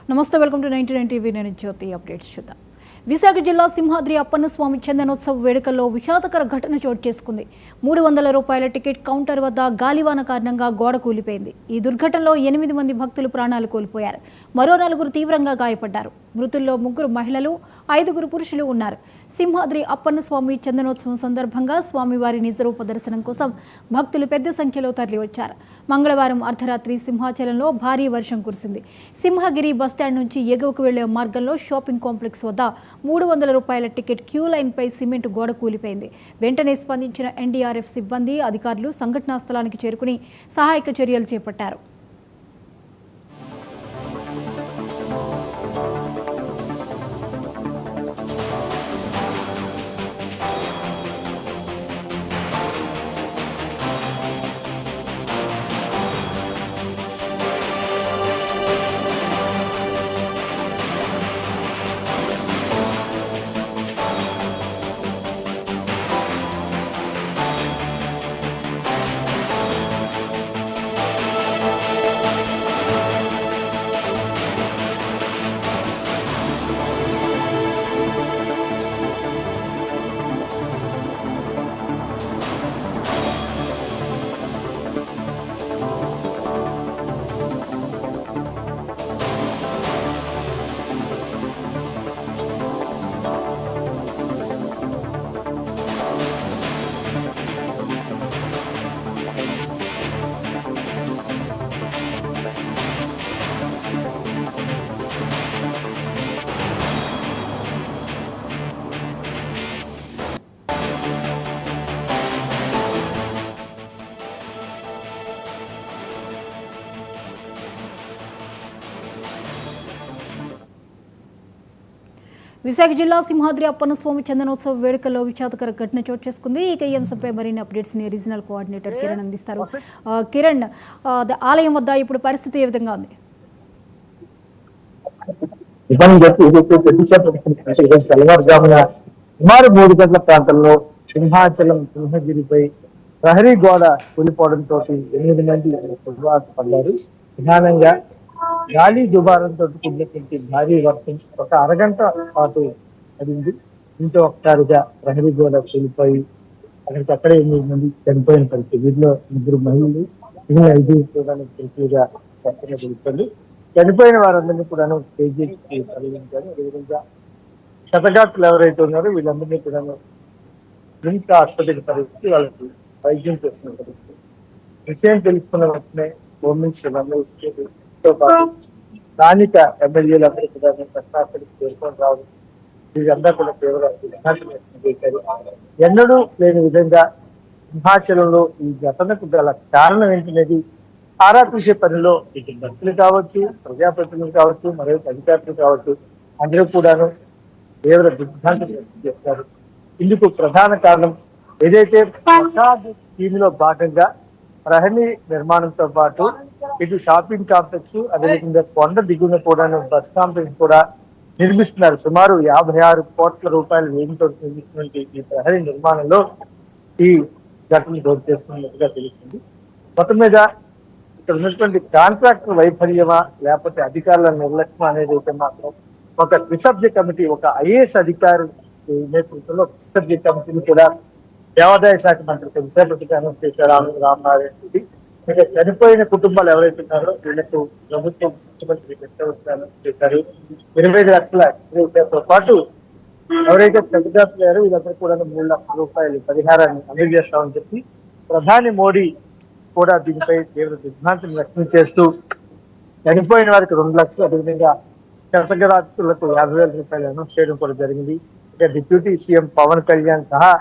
నమస్తే, welcome to 99 TV. నేను జ్యోతి. Updates చూద్దాం. విశాఖ జిల్లా సింహాద్రి అప్పన్న స్వామి చందనోత్సవ వేడుకల్లో విషాదకర ఘటన చోటు చేసుకుంది. 300 రూపాయల టికెట్ కౌంటర్ వద్ద గాలివాన కారణంగా గోడ కూలిపోయింది. ఈ దుర్ఘటనలో 8 మంది భక్తులు ప్రాణాలు కోల్పోయారు. మరో 4 తీవ్రంగా గాయపడ్డారు. మృతుల్లో 3 మహిళలు, 5 పురుషులు ఉన్నారు. సింహాద్రి అప్పన్న స్వామి చందనోత్సవం సందర్భంగా స్వామివారి నిజరూప దర్శనం కోసం భక్తులు పెద్ద సంఖ్యలో తరలివచ్చారు. మంగళవారం అర్ధరాత్రి సింహాచలంలో భారీ వర్షం కురిసింది. సింహగిరి బస్టాండ్ నుంచి ఎగువకు వెళ్లే మార్గంలో షాపింగ్ కాంప్లెక్స్ వద్ద 300 రూపాయల టికెట్ క్యూ లైన్పై సిమెంట్ గోడ కూలిపోయింది. వెంటనే స్పందించిన ఎన్డీఆర్ఎఫ్ సిబ్బంది, అధికారులు సంఘటనా స్థలానికి చేరుకుని సహాయక చర్యలు చేపట్టారు. విశాఖ జిల్లా సింహాద్రి అప్పన్న స్వామి చందనోత్సవ వేడుకల్లో విషాదకర ఘటన చోటు చేసుకుంది. ఇక ఈ అంశంపై మరిన్ని అప్డేట్స్ ని రీజనల్ కోఆర్డినేటర్ కిరణ్ అందిస్తారు. కిరణ్, ఆలయం వద్ద ఇప్పుడు పరిస్థితి ఏ విధంగా ఉంది? తెల్లవారుజామున సుమారు 3 గంటల ప్రాంతంలో సింహాచలం సింహగిరిపై ప్రహరీ గోడ కూలిపోవడంతో 8 మంది పడ్డారు. ప్రధానంగా గాలి దుబారంతో కూడినటువంటి భారీ వర్షం ఒక అరగంట పాటు పడింది. దీంతో ఒకసారిగా ప్రహరీ గోడ కూలిపోయి అక్కడికక్కడే 8 మంది చనిపోయిన పరిస్థితి. వీరిలో 3 మహిళలు, 5 కూడా చనిపోయింది. చనిపోయిన వారందరినీ కూడాను కేజీకి తరలించారు. అదేవిధంగా క్షతగాత్రులు ఎవరైతే ఉన్నారో వీళ్ళందరినీ కూడాను ఇంకా ఆసుపత్రికి పరిస్థితి వాళ్ళకి వైద్యం చేస్తున్న పరిస్థితి. విషయం తెలుసుకున్న వెంటనే హోమ్ మినిస్టర్ తో పాటు స్థానిక ఎమ్మెల్యేలందరూ కూడా ప్రశ్నార్థులకు చేరుకొని రావడం, వీరందరూ కూడా తీవ్ర విమర్శలు చేశారు. ఎన్నడూ లేని విధంగా సింహాచలంలో ఈ ఘటనకు గల కారణం ఏంటనేది ఆరా తీసే పనిలో ఇటు భక్తులు కావచ్చు, ప్రజాప్రతినిధులు కావచ్చు, మరో అధికారులు కావచ్చు, అందరూ కూడాను తీవ్ర దిగ్భ్రాంతి వ్యక్తం చేస్తారు. ఇందుకు ప్రధాన కారణం ఏదైతే ప్రసాద్ స్కీమ్ లో భాగంగా ప్రహరీ నిర్మాణంతో పాటు ఇటు షాపింగ్ కాంప్లెక్స్, అదేవిధంగా కొండ దిగున కూడా బస్ కాంప్లెక్స్ కూడా నిర్మిస్తున్నారు. సుమారు 56 కోట్ల రూపాయల వ్యయంతో నిర్మిస్తున్నటువంటి ఈ ప్రహరీ నిర్మాణంలో ఈ ఘటన చోటు చేసుకున్నట్టుగా తెలుస్తుంది. మొత్తం మీద ఇక్కడ ఉన్నటువంటి కాంట్రాక్టర్ వైఫల్యమా లేకపోతే అధికారుల నిర్లక్ష్యం అనేది అయితే మాత్రం ఒక త్రిసభ్య కమిటీ, ఒక ఐఏఎస్ అధికారి నేతృత్వంలో త్రిసభ్య కమిటీని కూడా దేవాదాయ శాఖ మంత్రి విశాఖపట్నం అనౌన్స్ చేశారు రామనారాయణ రెడ్డి. ఇక చనిపోయిన కుటుంబాలు ఎవరైతే ఉన్నారో వీళ్లకు ప్రభుత్వం ముఖ్యమంత్రి అనౌన్స్ చేశారు. 25 లక్షల పాటు ఎవరైతే క్షతగాత్రులయ్యారో వీళ్ళందరూ కూడా 3 లక్షల రూపాయలు పరిహారాన్ని అందజేస్తామని చెప్పి ప్రధాని మోడీ కూడా దీనిపై తీవ్ర దిగ్భ్రాంతిని వ్యక్తం చేస్తూ చనిపోయిన వారికి 2 లక్షలు, అదేవిధంగా క్షతగాత్రులకు 50,000 రూపాయలు అనౌన్స్ చేయడం కూడా జరిగింది. ఇక డిప్యూటీ సీఎం పవన్ కళ్యాణ్ సహా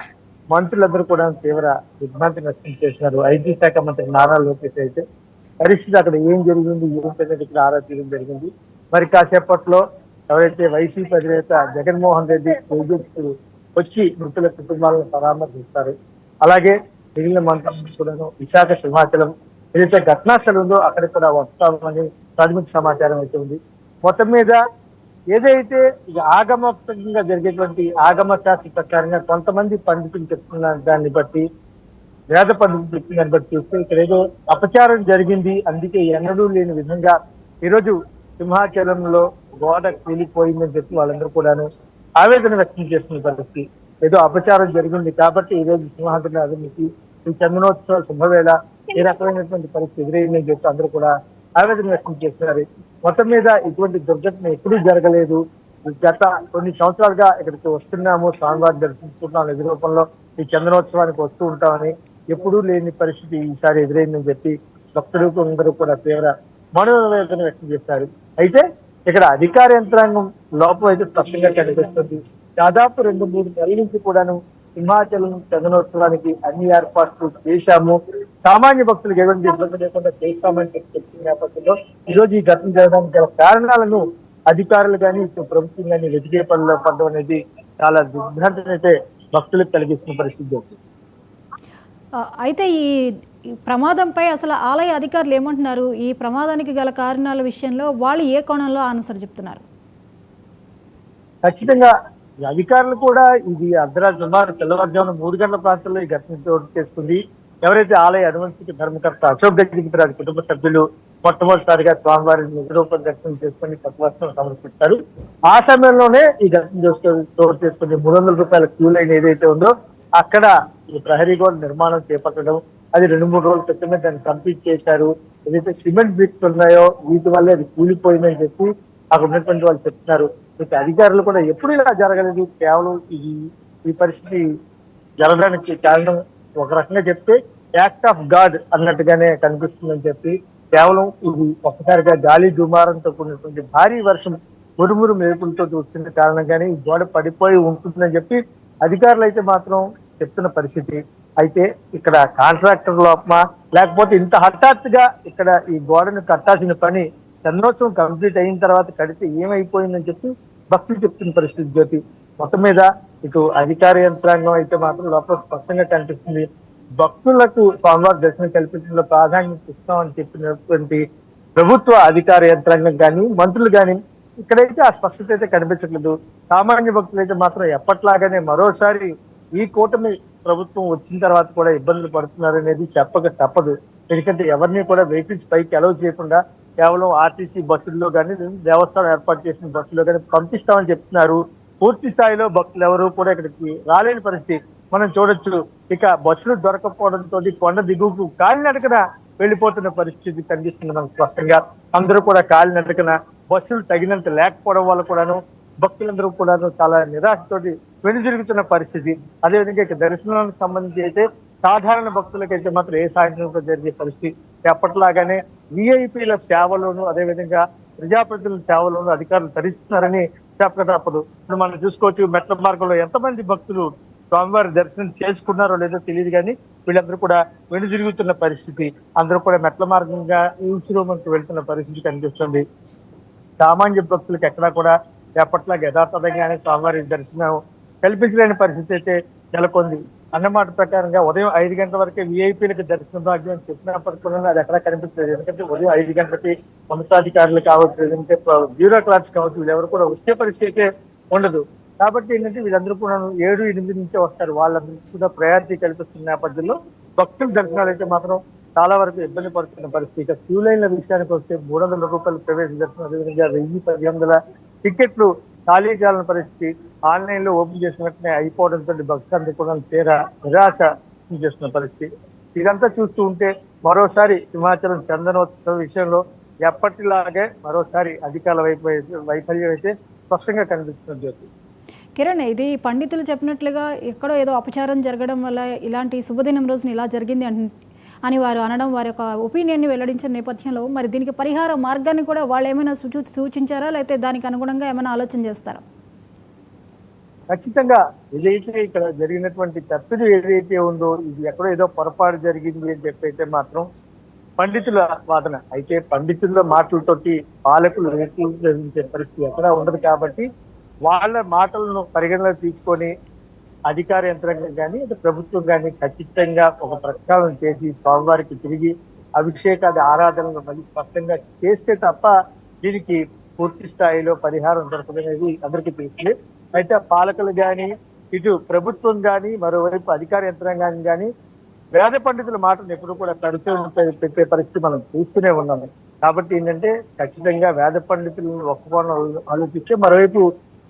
మంత్రులందరూ కూడా తీవ్ర దిగ్భ్రాంతిని వ్యక్తం చేశారు. ఐటీ శాఖ మంత్రి నారా లోకేష్ అయితే పరిస్థితి అక్కడ ఏం జరిగింది, ఏంటనేది ఇక్కడ ఆరా తీయడం జరిగింది. మరి కాసేపట్లో ఎవరైతే వైసీపీ అధినేత జగన్మోహన్ రెడ్డి వచ్చి మృతుల కుటుంబాలను పరామర్శిస్తారు. అలాగే మిగిలిన మంత్రులు కూడా విశాఖ సింహాచలం ఏదైతే ఘటనా స్థలం ఉందో అక్కడికి కూడా వస్తామని ప్రాథమిక సమాచారం అయితే ఉంది. మొత్తం మీద ఏదైతే ఆగమోక్తంగా జరిగేటువంటి ఆగమ శాస్త్ర ప్రకారంగా కొంతమంది పండితులు చెప్తున్న దాన్ని బట్టి, వేద పండితులు చెప్తున్న దాన్ని బట్టి చూస్తే ఇక్కడ ఏదో అపచారం జరిగింది, అందుకే ఎన్నడూ లేని విధంగా ఈరోజు సింహాచలంలో గోడ కూలిపోయిందని చెప్పి వాళ్ళందరూ కూడాను ఆవేదన వ్యక్తం చేస్తున్న పరిస్థితి. ఏదో అపచారం జరిగింది కాబట్టి ఈ రోజు సింహాద్రి అభివృద్ధి ఈ చందనోత్సవ శుభవేళ ఏ రకమైనటువంటి పరిస్థితి ఎదురైందని చెప్పి అందరూ కూడా ఆవేదన వ్యక్తం చేస్తున్నారు. మొత్తం మీద ఇటువంటి దుర్ఘటన ఎప్పుడూ జరగలేదు. గత కొన్ని సంవత్సరాలుగా ఇక్కడికి వస్తున్నాము, స్వామివారిని దర్శించుకుంటున్నాం, నిధి రూపంలో ఈ చందనోత్సవానికి వస్తూ ఉంటామని ఎప్పుడూ లేని పరిస్థితి ఈసారి ఎదురైందని చెప్పి భక్తులు అందరూ కూడా తీవ్ర మనోవేదన వ్యక్తం చేశారు. అయితే ఇక్కడ అధికార యంత్రాంగం లోపం అయితే స్పష్టంగా కనిపిస్తుంది. దాదాపు 2-3 నెలల నుంచి కూడాను సింహాచలం చందనోత్సవానికి అన్ని ఏర్పాట్లు చేశాము, సామాన్య భక్తులకు ఎటువంటి ఇబ్బంది లేకుండా చేస్తామని చెప్పిన నేపథ్యంలో ఈ రోజు ఈ ఘటన జరగడానికి గల కారణాలను అధికారులు కానీ ప్రభుత్వం కానీ వెతికే పనిలో పడడం అనేది చాలా దిగ్భ్రాంతిని అయితే భక్తులకు కలిగిస్తున్న పరిస్థితి వచ్చింది. అయితే ఈ ప్రమాదంపై అసలు ఆలయ అధికారులు ఏమంటున్నారు? ఈ ప్రమాదానికి గల కారణాల విషయంలో వాళ్ళు ఏ కోణంలో ఆన్సర్ చెప్తున్నారు? ఖచ్చితంగా ఈ అధికారులు కూడా ఇది అర్ధరాత్రి సుమారు తెల్లవారుజామున 3 గంటల ప్రాంతంలో ఈ ఘటన చోటు చేసుకుంది. ఎవరైతే ఆలయ అనువంశిక ధర్మకర్త అశోక్ గజపతిరాజు కుటుంబ సభ్యులు మొట్టమొదటిసారిగా స్వామివారిని నిజరూపం దర్శనం చేసుకుని పట్టువస్త్రం సమర్పిస్తారు. ఆ సమయంలోనే ఈ ఘటన చోటు చేసుకుని 300 రూపాయల క్యూ లైన్ ఏదైతే ఉందో అక్కడ ఈ ప్రహరీ గోడ నిర్మాణం చేపట్టడం, అది 2-3 రోజుల క్రితమే దాన్ని కంప్లీట్ చేశారు. ఏదైతే సిమెంట్ బ్రిక్స్ ఉన్నాయో వీటి వల్లే అది కూలిపోయిందని చెప్పి అక్కడ ఉన్నటువంటి వాళ్ళు చెప్తున్నారు. అయితే అధికారులు కూడా ఎప్పుడు ఇలా జరగలేదు, కేవలం ఈ పరిస్థితి జరగడానికి కారణం ఒక రకంగా చెప్తే యాక్ట్ ఆఫ్ గాడ్ అన్నట్టుగానే కనిపిస్తుందని చెప్పి, కేవలం ఇది ఒక్కసారిగా గాలి దుమారంతో కూడినటువంటి భారీ వర్షం ఉరుమురు మెరుపులతో వచ్చిన కారణంగానే ఈ గోడ పడిపోయి ఉంటుందని చెప్పి అధికారులు అయితే మాత్రం చెప్తున్న పరిస్థితి. అయితే ఇక్కడ కాంట్రాక్టర్ లోపమా లేకపోతే ఇంత హఠాత్తుగా ఇక్కడ ఈ గోడను కట్టాల్సిన పని చందనోత్సవం కంప్లీట్ అయిన తర్వాత కడితే ఏమైపోయిందని చెప్పి భక్తులు చెప్తున్న పరిస్థితి జ్యోతి. మొత్తం మీద ఇటు అధికార యంత్రాంగం అయితే మాత్రం లోపల స్పష్టంగా కనిపిస్తుంది. భక్తులకు స్వామివారి దర్శనం కల్పించడంలో ప్రాధాన్యత ఇస్తామని చెప్పినటువంటి ప్రభుత్వ అధికార యంత్రాంగం కానీ మంత్రులు కానీ ఇక్కడైతే ఆ స్పష్టత అయితే కనిపించట్లేదు. సామాన్య భక్తులు అయితే మాత్రం ఎప్పట్లాగానే మరోసారి ఈ కూటమి ప్రభుత్వం వచ్చిన తర్వాత కూడా ఇబ్బందులు పడుతున్నారు అనేది చెప్పక తప్పదు. ఎందుకంటే ఎవరిని కూడా వెహికల్స్ పైకి అలౌ చేయకుండా కేవలం ఆర్టీసీ బస్సుల్లో కానీ దేవస్థానం ఏర్పాటు చేసిన బస్సుల్లో కానీ పంపిస్తామని చెప్తున్నారు. పూర్తి స్థాయిలో భక్తులు ఎవరు కూడా ఇక్కడికి రాలేని పరిస్థితి మనం చూడొచ్చు. ఇక బస్సులు దొరకపోవడంతో కొండ దిగువకు కాలినడకన వెళ్ళిపోతున్న పరిస్థితి కనిపిస్తుంది మనకు స్పష్టంగా. అందరూ కూడా కాలినడకన బస్సులు తగినంత లేకపోవడం వల్ల కూడాను భక్తులందరూ కూడా చాలా నిరాశతోటి వెనుదిరుగుతున్న పరిస్థితి. అదేవిధంగా ఇక దర్శనానికి సంబంధించి అయితే సాధారణ భక్తులకైతే మాత్రం ఏ సాయంత్రం జరిగే పరిస్థితి ఎప్పటిలాగానే విఐపీల సేవలోను అదేవిధంగా ప్రజాప్రతినిధుల సేవలోను అధికారులు తరిస్తున్నారని చెప్పక తప్పదు. ఇప్పుడు మనం చూసుకోవచ్చు, మెట్ల మార్గంలో ఎంతమంది భక్తులు స్వామివారి దర్శనం చేసుకున్నారో లేదో తెలియదు కానీ వీళ్ళందరూ కూడా వెనుదిరుగుతున్న పరిస్థితి. అందరూ కూడా మెట్ల మార్గంగా ఊసిరోమంకి వెళ్తున్న పరిస్థితి కనిపిస్తుంది. సామాన్య భక్తులకు ఎక్కడా కూడా ఎప్పట్లాగా యథాతథంగానే స్వామివారి దర్శనం కల్పించలేని పరిస్థితి అయితే నెలకొంది. అన్నమాట ప్రకారంగా ఉదయం 5 గంటల వరకే విఐపీలకు దర్శన భాగ్యం చెప్పినప్పటికీ కూడా అది ఎక్కడా కనిపించలేదు. ఎందుకంటే ఉదయం 5 గంటలకి ఉన్నతాధికారులు కావచ్చు, లేదంటే బ్యూరోక్రాట్స్ కావచ్చు, వీళ్ళెవరు కూడా వచ్చే పరిస్థితి అయితే ఉండదు. కాబట్టి ఏంటంటే వీళ్ళందరూ కూడా 7-8 నుంచే వస్తారు. వాళ్ళందరికీ కూడా ప్రయారిటీ కల్పిస్తున్న నేపథ్యంలో భక్తుల దర్శనాలు అయితే మాత్రం చాలా వరకు ఇబ్బంది పడుతున్న పరిస్థితి. ఇక క్యూ లైన్ల విషయానికి వస్తే 300 రూపాయలు ప్రవేశ దర్శనం, అదేవిధంగా 1000-1800 టికెట్లు ఖాళీ చేయాలని పరిస్థితి. ఆన్లైన్ లో ఓపెన్ చేసిన వెంటనే అయిపోవడంతో భక్తులందరూ కూడా తీరా నిరాశ చేస్తున్న పరిస్థితి. ఇదంతా చూస్తూ ఉంటే మరోసారి సింహాచలం చందనోత్సవ విషయంలో ఎప్పటిలాగే మరోసారి అధికారుల వైఫల్యం అయితే స్పష్టంగా కనిపిస్తుంది జ్యోతి. కిరణ్, ఇది పండితులు చెప్పినట్లుగా ఎక్కడో ఏదో అపచారం జరగడం వల్ల ఇలాంటి శుభదినం రోజున ఇలా జరిగింది అని వారు అనడం, వారి యొక్క ఒపీనియన్ని వెల్లడించిన నేపథ్యంలో మరి దీనికి పరిహార మార్గాన్ని కూడా వాళ్ళు ఏమైనా సూచించారా, లేకపోతే దానికి అనుగుణంగా ఏమైనా ఆలోచన చేస్తారా? ఖచ్చితంగా ఏదైతే ఇక్కడ జరిగినటువంటి తప్పిదం ఏదైతే ఉందో ఇది ఎక్కడో ఏదో పొరపాటు జరిగింది అని చెప్పైతే మాత్రం పండితుల వాదన. అయితే పండితుల మాటలతోటి పాలకులు నిర్ణయించే పరిస్థితి ఎక్కడా ఉండదు. కాబట్టి వాళ్ళ మాటలను పరిగణలోకి తీసుకొని అధికార యంత్రాంగం కానీ ప్రభుత్వం కానీ ఖచ్చితంగా ఒక ప్రక్షాళన చేసి స్వామివారికి తిరిగి అభిషేకాది ఆరాధనలు మళ్ళీ స్పష్టంగా చేస్తే తప్ప దీనికి పూర్తి స్థాయిలో పరిహారం దొరకదనేది అందరికీ తెలిసింది. అయితే పాలకులు కానీ ఇటు ప్రభుత్వం కానీ మరోవైపు అధికార యంత్రాంగాన్ని కానీ వేద పండితుల మాటను ఎప్పుడు కూడా తడుతూ పెట్టే పరిస్థితి మనం చూస్తూనే ఉన్నాము. కాబట్టి ఏంటంటే ఖచ్చితంగా వేద పండితులను ఒక కోణం ఆలోచిస్తే, మరోవైపు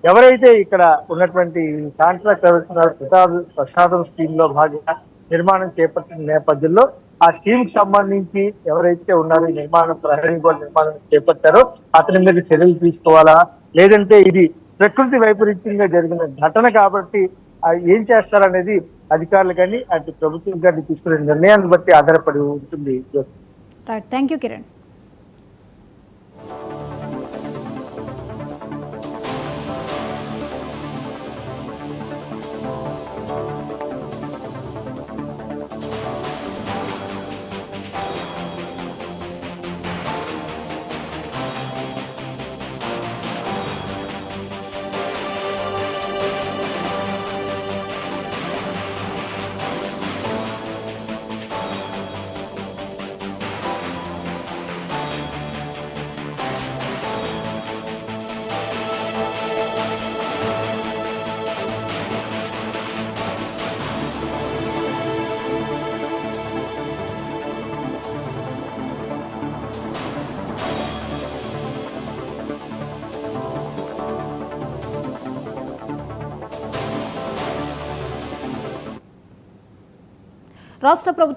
ఎవరైతే ఇక్కడ ఉన్నటువంటి కాంట్రాక్ట్ ఎవరున్నారో ప్రసాదం స్కీమ్ లో భాగంగా నిర్మాణం చేపట్టిన నేపథ్యంలో ఆ స్కీమ్ కి సంబంధించి ఎవరైతే ఉన్నారో ఈ ప్రహరీ గోడ నిర్మాణం చేపట్టారో అతని మీద చర్యలు తీసుకోవాలా, లేదంటే ఇది ప్రకృతి వైపరీత్యంగా జరిగిన ఘటన కాబట్టి ఏం చేస్తారనేది అధికారులు కానీ అటు ప్రభుత్వం కానీ తీసుకునే నిర్ణయాన్ని బట్టి ఆధారపడి ఉంటుంది. Right, thank you Kiran. రాష్ట్ర ప్రభుత్వం